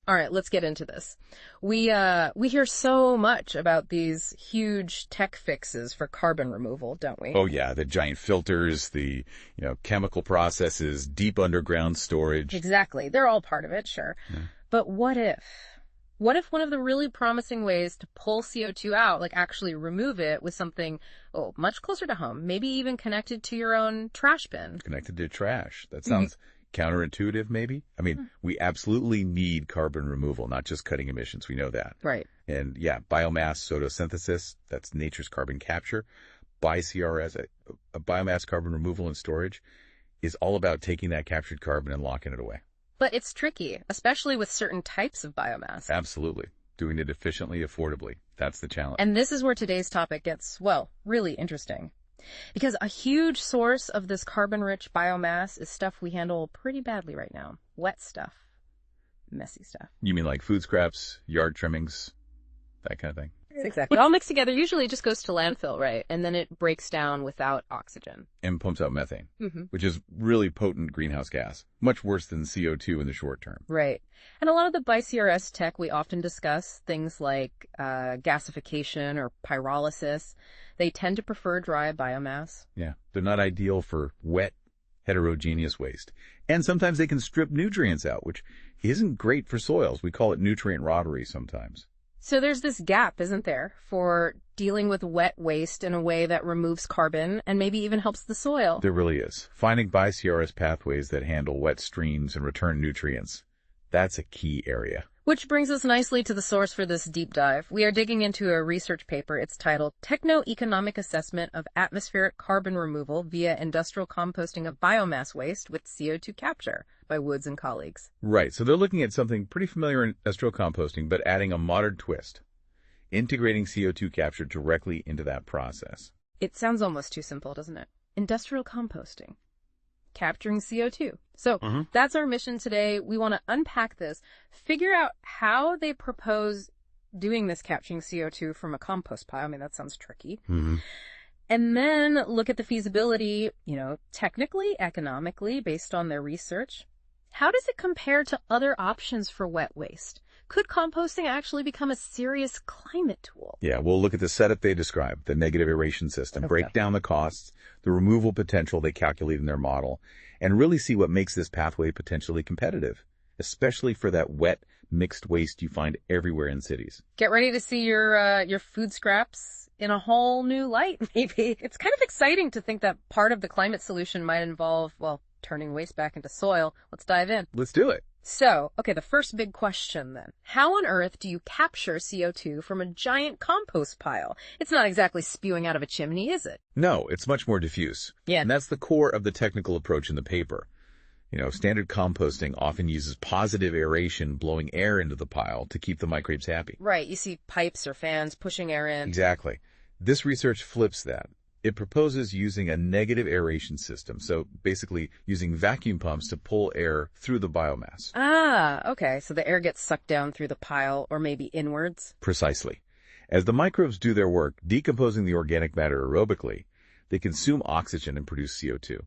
All right, let's get into this. We hear so much about these huge tech fixes for carbon removal, don't we? Oh yeah, the giant filters, the, chemical processes, deep underground storage. Exactly. They're all part of it, sure. Yeah. But what if? What if one of the really promising ways to pull CO2 out, like actually remove it, was something, much closer to home, maybe even connected to your own trash bin? Connected to trash. That sounds counterintuitive, maybe? I mean, we absolutely need carbon removal, not just cutting emissions. We know that. Right. And yeah, biomass photosynthesis, that's nature's carbon capture. BiCRS, a biomass carbon removal and storage, is all about taking that captured carbon and locking it away. But it's tricky, especially with certain types of biomass. Absolutely. Doing it efficiently, affordably. That's the challenge. And this is where today's topic gets, really interesting. Because a huge source of this carbon-rich biomass is stuff we handle pretty badly right now. Wet stuff. Messy stuff. You mean like food scraps, yard trimmings, that kind of thing? Exactly. All mixed together. Usually it just goes to landfill, right? And then it breaks down without oxygen. And pumps out methane, which is really potent greenhouse gas. Much worse than CO2 in the short term. Right. And a lot of the BiCRS tech we often discuss, things like gasification or pyrolysis, they tend to prefer dry biomass. Yeah. They're not ideal for wet, heterogeneous waste. And sometimes they can strip nutrients out, which isn't great for soils. We call it nutrient rottery sometimes. So there's this gap, isn't there, for dealing with wet waste in a way that removes carbon and maybe even helps the soil? There really is. Finding BiCRS pathways that handle wet streams and return nutrients, that's a key area. Which brings us nicely to the source for this deep dive. We are digging into a research paper. It's titled Techno-Economic Assessment of Atmospheric Carbon Removal via Industrial Composting of Biomass Waste with CO2 Capture by Woods and colleagues. Right. So they're looking at something pretty familiar in industrial composting, but adding a modern twist, integrating CO2 capture directly into that process. It sounds almost too simple, doesn't it? Industrial composting. Capturing CO2. So that's our mission today. We want to unpack this, figure out how they propose doing this capturing CO2 from a compost pile. I mean, that sounds tricky. And then look at the feasibility, technically, economically, based on their research. How does it compare to other options for wet waste? Could composting actually become a serious climate tool? Yeah, we'll look at the setup they describe, the negative aeration system, break down the costs, the removal potential they calculate in their model, and really see what makes this pathway potentially competitive, especially for that wet, mixed waste you find everywhere in cities. Get ready to see your food scraps in a whole new light, maybe. It's kind of exciting to think that part of the climate solution might involve, turning waste back into soil. Let's dive in. Let's do it. So, the first big question then. How on earth do you capture CO2 from a giant compost pile? It's not exactly spewing out of a chimney, is it? No, it's much more diffuse. Yeah. And that's the core of the technical approach in the paper. Standard composting often uses positive aeration, blowing air into the pile to keep the microbes happy. Right. You see pipes or fans pushing air in. Exactly. This research flips that. It proposes using a negative aeration system, so basically using vacuum pumps to pull air through the biomass. Okay. So the air gets sucked down through the pile or maybe inwards? Precisely. As the microbes do their work decomposing the organic matter aerobically, they consume oxygen and produce CO2.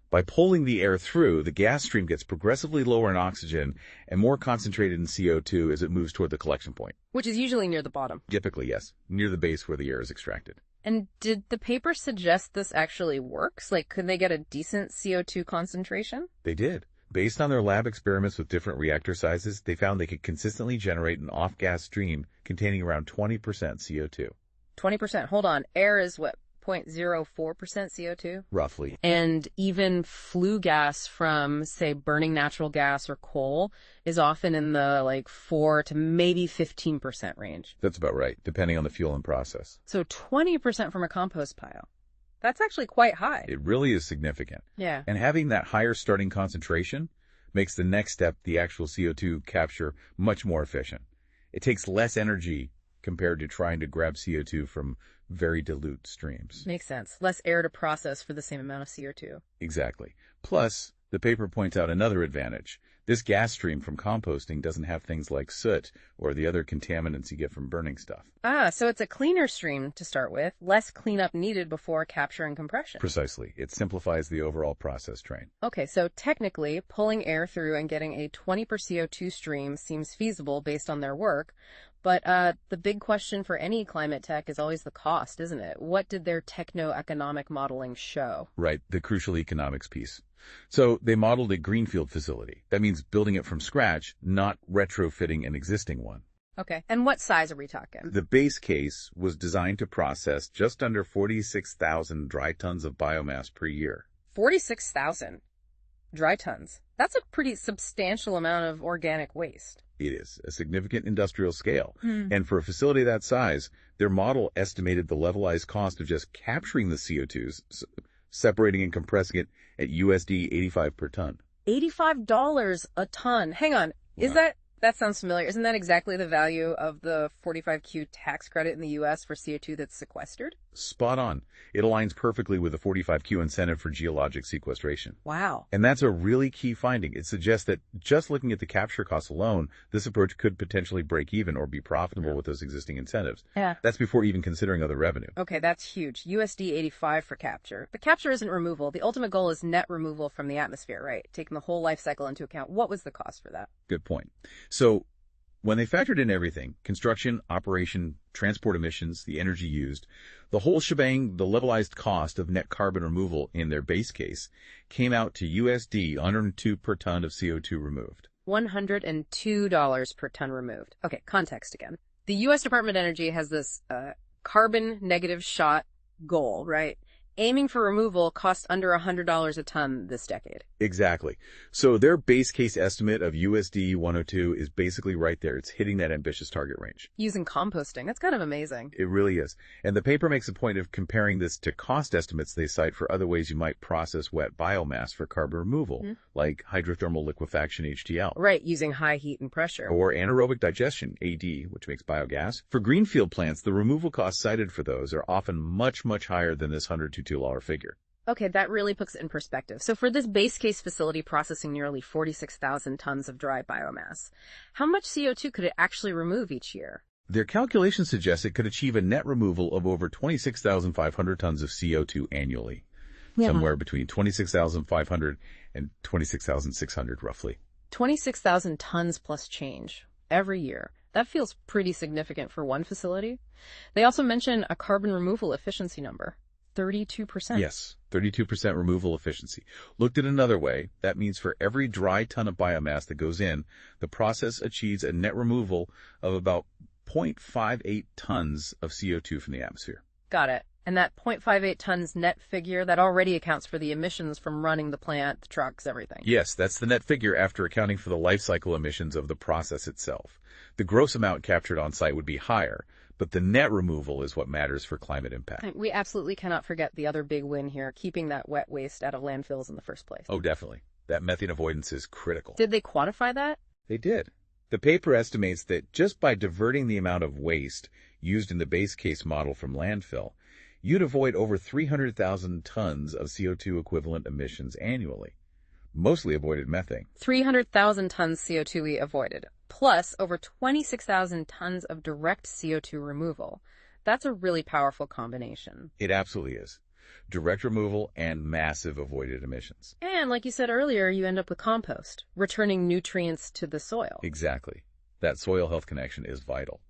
By pulling the air through, the gas stream gets progressively lower in oxygen and more concentrated in CO2 as it moves toward the collection point. Which is usually near the bottom. Typically, yes, near the base where the air is extracted. And did the paper suggest this actually works? Like, could they get a decent CO2 concentration? They did. Based on their lab experiments with different reactor sizes, they found they could consistently generate an off-gas stream containing around 20% CO2. 20%? Hold on. Air is what? 0.04% CO2? Roughly. And even flue gas from, say, burning natural gas or coal is often in the 4 to maybe 15% range. That's about right, depending on the fuel and process. So 20% from a compost pile. That's actually quite high. It really is significant. Yeah. And having that higher starting concentration makes the next step, the actual CO2 capture, much more efficient. It takes less energy compared to trying to grab CO2 from very dilute streams. Makes sense. Less air to process for the same amount of CO2. Exactly. Plus, the paper points out another advantage. This gas stream from composting doesn't have things like soot or the other contaminants you get from burning stuff. Ah, so it's a cleaner stream to start with, less cleanup needed before capture and compression. Precisely. It simplifies the overall process train. Okay, so technically, pulling air through and getting a 20% CO2 stream seems feasible based on their work. But the big question for any climate tech is always the cost, isn't it? What did their techno-economic modeling show? Right, the crucial economics piece. So they modeled a greenfield facility. That means building it from scratch, not retrofitting an existing one. Okay, and what size are we talking? The base case was designed to process just under 46,000 dry tons of biomass per year. 46,000 dry tons. That's a pretty substantial amount of organic waste. It is a significant industrial scale. And for a facility that size, their model estimated the levelized cost of just capturing the CO2s, separating and compressing it at USD 85 per ton. $85 a ton. Hang on. Is that sounds familiar. Isn't that exactly the value of the 45Q tax credit in the U.S. for CO2 that's sequestered? Spot on. It aligns perfectly with the 45Q incentive for geologic sequestration. Wow. And that's a really key finding. It suggests that just looking at the capture costs alone, this approach could potentially break even or be profitable with those existing incentives. Yeah. That's before even considering other revenue. Okay, that's huge. USD 85 for capture. But capture isn't removal. The ultimate goal is net removal from the atmosphere, right? Taking the whole life cycle into account. What was the cost for that? Good point. So when they factored in everything, construction, operation, transport emissions, the energy used, the whole shebang, the levelized cost of net carbon removal in their base case came out to USD 102 per ton of CO2 removed. $102 per ton removed. Okay, context again. The U.S. Department of Energy has this carbon negative shot goal, right? Aiming for removal costs under $100 a ton this decade. Exactly. So their base case estimate of USD 102 is basically right there. It's hitting that ambitious target range. Using composting. That's kind of amazing. It really is. And the paper makes a point of comparing this to cost estimates they cite for other ways you might process wet biomass for carbon removal, like hydrothermal liquefaction, HTL. Right, using high heat and pressure. Or anaerobic digestion, AD, which makes biogas. For greenfield plants, the removal costs cited for those are often much, much higher than this $102 figure. Okay, that really puts it in perspective. So for this base case facility processing nearly 46,000 tons of dry biomass, how much CO2 could it actually remove each year? Their calculations suggest it could achieve a net removal of over 26,500 tons of CO2 annually. Yeah. Somewhere between 26,500 and 26,600 roughly. 26,000 tons plus change every year. That feels pretty significant for one facility. They also mention a carbon removal efficiency number. 32%. Yes, 32% removal efficiency. Looked at another way, that means for every dry ton of biomass that goes in, the process achieves a net removal of about 0.58 tons of CO2 from the atmosphere. Got it. And that 0.58 tons net figure, that already accounts for the emissions from running the plant, the trucks, everything. Yes, that's the net figure after accounting for the life cycle emissions of the process itself. The gross amount captured on site would be higher, but the net removal is what matters for climate impact. We absolutely cannot forget the other big win here, keeping that wet waste out of landfills in the first place. Oh, definitely. That methane avoidance is critical. Did they quantify that? They did. The paper estimates that just by diverting the amount of waste used in the base case model from landfill, you'd avoid over 300,000 tons of CO2 equivalent emissions annually. Mostly avoided methane. 300,000 tons CO2 we avoided, plus over 26,000 tons of direct CO2 removal. That's a really powerful combination. It absolutely is. Direct removal and massive avoided emissions. And like you said earlier, you end up with compost, returning nutrients to the soil. Exactly. That soil health connection is vital.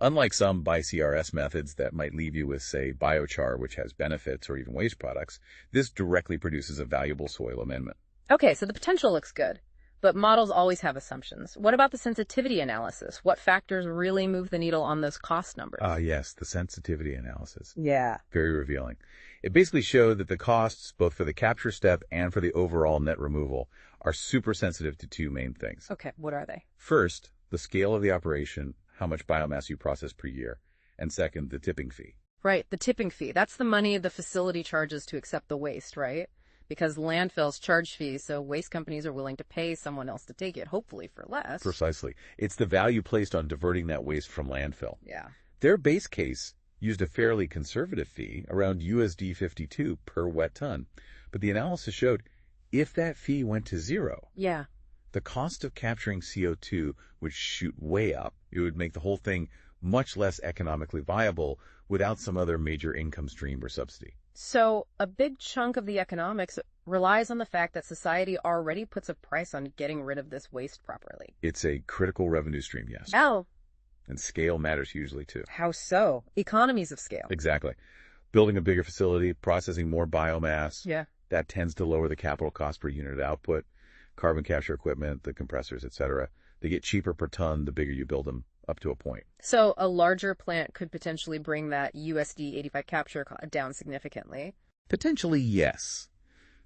Unlike some BiCRS methods that might leave you with, say, biochar, which has benefits, or even waste products, this directly produces a valuable soil amendment. Okay, so the potential looks good, but models always have assumptions. What about the sensitivity analysis? What factors really move the needle on those cost numbers? Yes, the sensitivity analysis. Yeah. Very revealing. It basically showed that the costs, both for the capture step and for the overall net removal, are super sensitive to two main things. Okay, what are they? First, the scale of the operation, how much biomass you process per year, and second, the tipping fee. Right, the tipping fee. That's the money the facility charges to accept the waste, right? Because landfills charge fees, so waste companies are willing to pay someone else to take it, hopefully for less. Precisely. It's the value placed on diverting that waste from landfill. Yeah. Their base case used a fairly conservative fee, around USD 52 per wet ton. But the analysis showed if that fee went to zero, yeah, The cost of capturing CO2 would shoot way up. It would make the whole thing much less economically viable without some other major income stream or subsidy. So a big chunk of the economics relies on the fact that society already puts a price on getting rid of this waste properly. It's a critical revenue stream, yes. How? And scale matters hugely, too. How so? Economies of scale. Exactly. Building a bigger facility, processing more biomass. Yeah. That tends to lower the capital cost per unit of output. Carbon capture equipment, the compressors, etc. They get cheaper per ton the bigger you build them, up to a point. So a larger plant could potentially bring that USD 85 capture down significantly. Potentially, yes.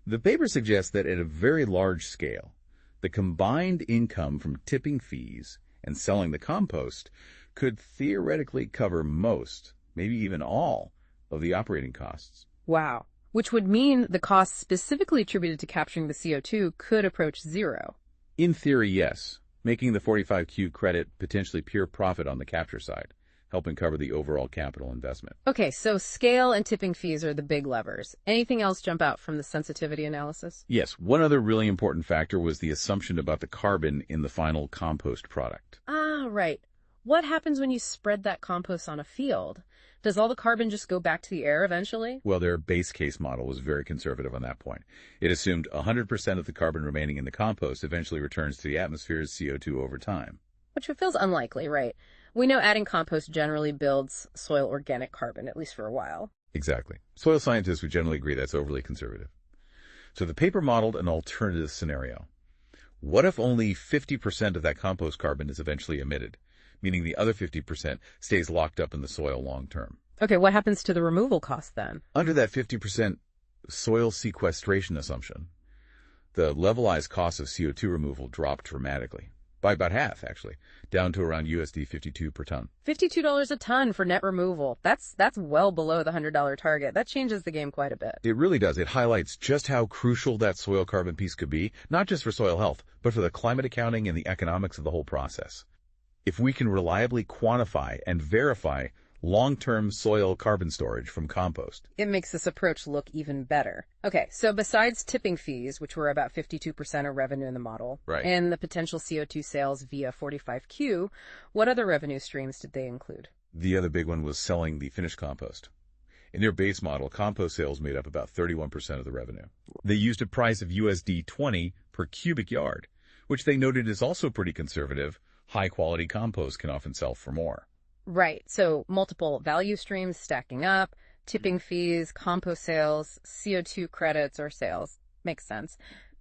The paper suggests that at a very large scale, the combined income from tipping fees and selling the compost could theoretically cover most, maybe even all, of the operating costs. Wow. Which would mean the costs specifically attributed to capturing the CO2 could approach zero. In theory, yes, making the 45Q credit potentially pure profit on the capture side, helping cover the overall capital investment. Okay, so scale and tipping fees are the big levers. Anything else jump out from the sensitivity analysis? Yes, one other really important factor was the assumption about the carbon in the final compost product. Ah, right. What happens when you spread that compost on a field? Does all the carbon just go back to the air eventually? Well, their base case model was very conservative on that point. It assumed 100% of the carbon remaining in the compost eventually returns to the atmosphere as CO2 over time. Which feels unlikely, right? We know adding compost generally builds soil organic carbon, at least for a while. Exactly. Soil scientists would generally agree that's overly conservative. So the paper modeled an alternative scenario. What if only 50% of that compost carbon is eventually emitted, meaning the other 50% stays locked up in the soil long term? Okay, what happens to the removal cost then? Under that 50% soil sequestration assumption, the levelized cost of CO2 removal dropped dramatically. By about half, actually, down to around USD 52 per ton. $52 a ton for net removal. That's well below the $100 target. That changes the game quite a bit. It really does. It highlights just how crucial that soil carbon piece could be, not just for soil health, but for the climate accounting and the economics of the whole process. If we can reliably quantify and verify long-term soil carbon storage from compost, it makes this approach look even better. Okay, so besides tipping fees, which were about 52% of revenue in the model, right, and the potential CO2 sales via 45Q, what other revenue streams did they include? The other big one was selling the finished compost. In their base model, compost sales made up about 31% of the revenue. They used a price of USD 20 per cubic yard, which they noted is also pretty conservative. High-quality compost can often sell for more. Right, so multiple value streams stacking up, tipping fees, compost sales, CO2 credits or sales. Makes sense.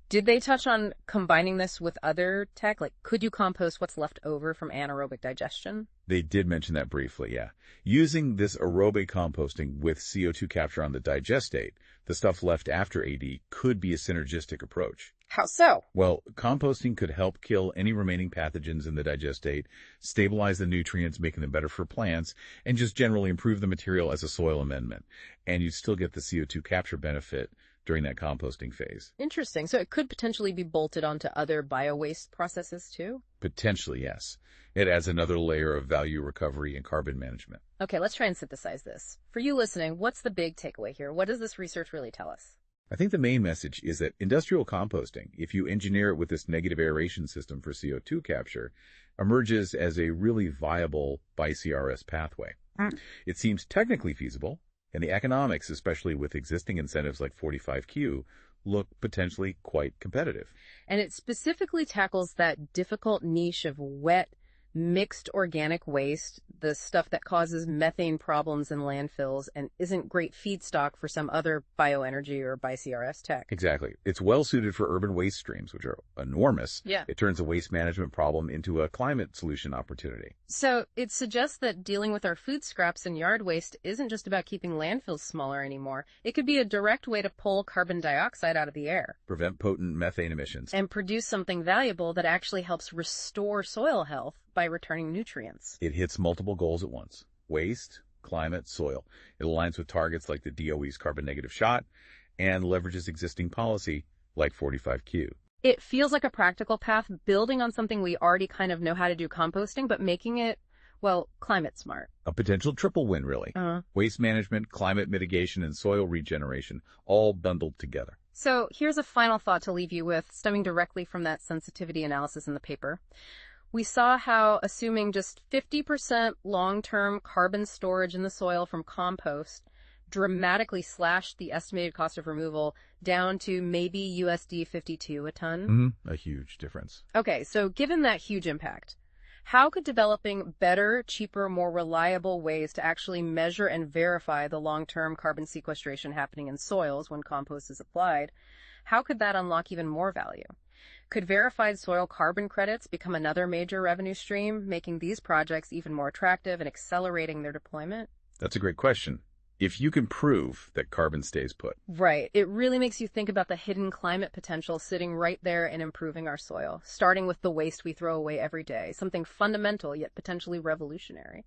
Did they touch on combining this with other tech? Like, could you compost what's left over from anaerobic digestion? They did mention that briefly, yeah. Using this aerobic composting with CO2 capture on the digestate, the stuff left after AD, could be a synergistic approach. How so? Well, composting could help kill any remaining pathogens in the digestate, stabilize the nutrients, making them better for plants, and just generally improve the material as a soil amendment. And you'd still get the CO2 capture benefit during that composting phase. Interesting. So it could potentially be bolted onto other bio-waste processes too? Potentially, yes. It adds another layer of value recovery and carbon management. Okay, let's try and synthesize this. For you listening, what's the big takeaway here? What does this research really tell us? I think the main message is that industrial composting, if you engineer it with this negative aeration system for CO2 capture, emerges as a really viable BiCRS pathway. It seems technically feasible, and the economics, especially with existing incentives like 45Q, look potentially quite competitive. And it specifically tackles that difficult niche of wet, mixed organic waste, the stuff that causes methane problems in landfills and isn't great feedstock for some other bioenergy or BiCRS tech. Exactly. It's well suited for urban waste streams, which are enormous. Yeah. It turns a waste management problem into a climate solution opportunity. So it suggests that dealing with our food scraps and yard waste isn't just about keeping landfills smaller anymore. It could be a direct way to pull carbon dioxide out of the air, prevent potent methane emissions, and produce something valuable that actually helps restore soil health by returning nutrients. It hits multiple goals at once: waste, climate, soil. It aligns with targets like the DOE's carbon negative shot and leverages existing policy like 45Q. It feels like a practical path building on something we already kind of know how to do, composting, but making it, well, climate smart. A potential triple win, really. Waste management, climate mitigation, and soil regeneration all bundled together. So here's a final thought to leave you with, stemming directly from that sensitivity analysis in the paper. We saw how assuming just 50% long-term carbon storage in the soil from compost dramatically slashed the estimated cost of removal down to maybe USD 52 a ton. A huge difference. Okay, so given that huge impact, how could developing better, cheaper, more reliable ways to actually measure and verify the long-term carbon sequestration happening in soils when compost is applied, how could that unlock even more value? Could verified soil carbon credits become another major revenue stream, making these projects even more attractive and accelerating their deployment? That's a great question. If you can prove that carbon stays put. Right. It really makes you think about the hidden climate potential sitting right there in improving our soil, starting with the waste we throw away every day, something fundamental yet potentially revolutionary.